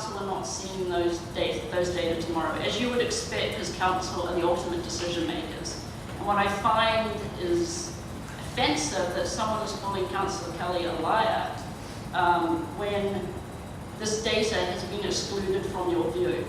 council are not seeing those data tomorrow, as you would expect as council and the ultimate decision makers. And what I find is offensive that someone is calling Councillor Kelly a liar when this data has been excluded from your view.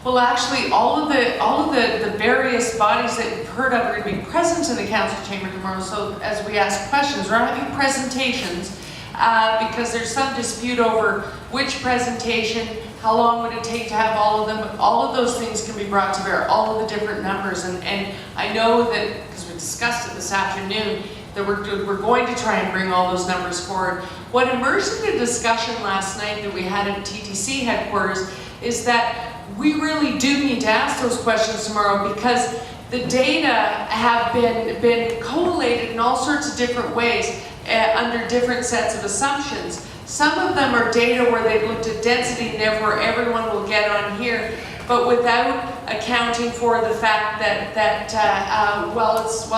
Well, actually, all of the various bodies that you've heard of are going to be present in the council chamber tomorrow. So as we ask questions, we're having presentations because there's some dispute over which presentation, how long would it take to have all of them. All of those things can be brought to bear, all of the different numbers. And I know that, because we discussed it this afternoon, that we're going to try and bring all those numbers forward. What emerged in the discussion last night that we had at TTC headquarters is that we really do need to ask those questions tomorrow, because the data have been collated in all sorts of different ways under different sets of assumptions. Some of them are data where they've looked at density and therefore everyone will get on here, but without accounting for the fact that while it's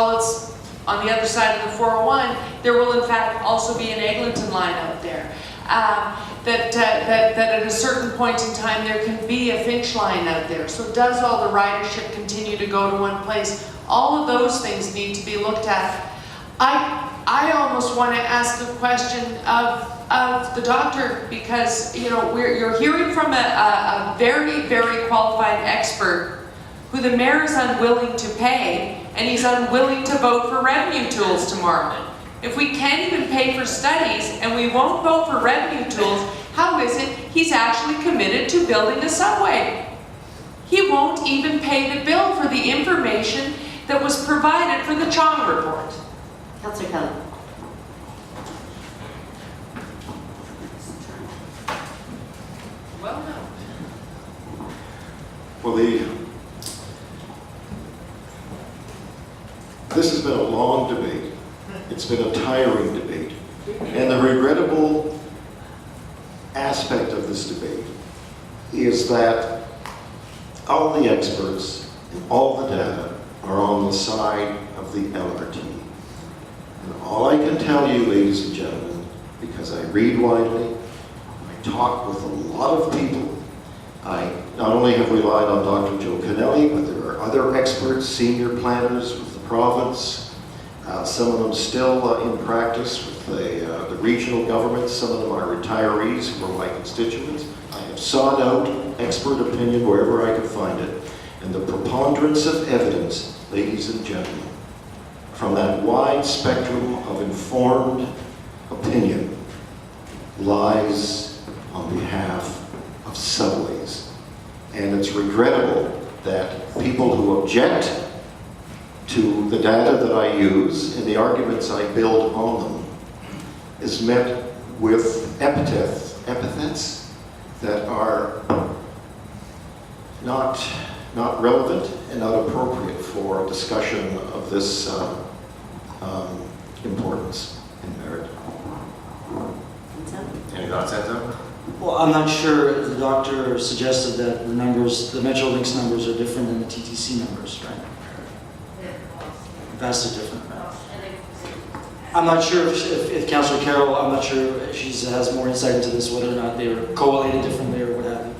on the other side of the 401, there will in fact also be an Eglinton line out there. That at a certain point in time there can be a Finch line out there. So does all the ridership continue to go to one place? All of those things need to be looked at. I almost want to ask the question of the doctor, because you're hearing from a very, very qualified expert who the mayor is unwilling to pay, and he's unwilling to vote for revenue tools tomorrow. If we can't even pay for studies and we won't vote for revenue tools, how is it he's actually committed to building a subway? He won't even pay the bill for the information that was provided for the Chong report. Councillor Kelly. Well done. Well, this has been a long debate. It's been a tiring debate. And the regrettable aspect of this debate is that all the experts and all the data are on the side of the LRT. And all I can tell you, ladies and gentlemen, because I read widely, I talk with a lot of people, I not only have relied on Dr. Joe Kennelly, but there are other experts, senior planners with the province, some of them still in practice with the regional governments, some of them are retirees who are my constituents. I have sought out expert opinion wherever I could find it. And the preponderance of evidence, ladies and gentlemen, from that wide spectrum of informed opinion lies on behalf of subways. And it's regrettable that people who object to the data that I use and the arguments I build on them is met with epithets that are not relevant and not appropriate for a discussion of this importance and merit. Any thoughts, Enzo? Well, I'm not sure. The doctor suggested that the numbers, the Metrolinx numbers, are different than the TTC numbers, right? Vastly different, right? I'm not sure if Councillor Carroll, I'm not sure if she has more insight into this, whether or not they were collated differently or what have you.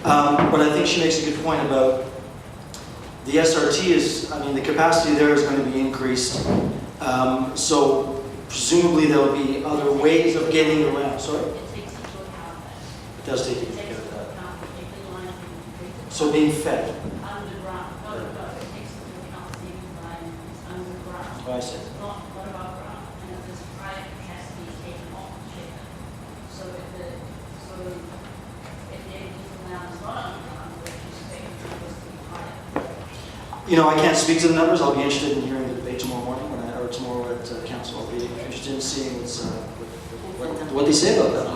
But I think she makes a good point about the SRT is, I mean, the capacity there is going to be increased. So presumably there will be other ways of getting around. Sorry? It does take into account that. So being fed. Oh, I see. I can't speak to the numbers. I'll be interested in hearing the debate tomorrow morning or tomorrow at council. I'll be interested in seeing what they say about that.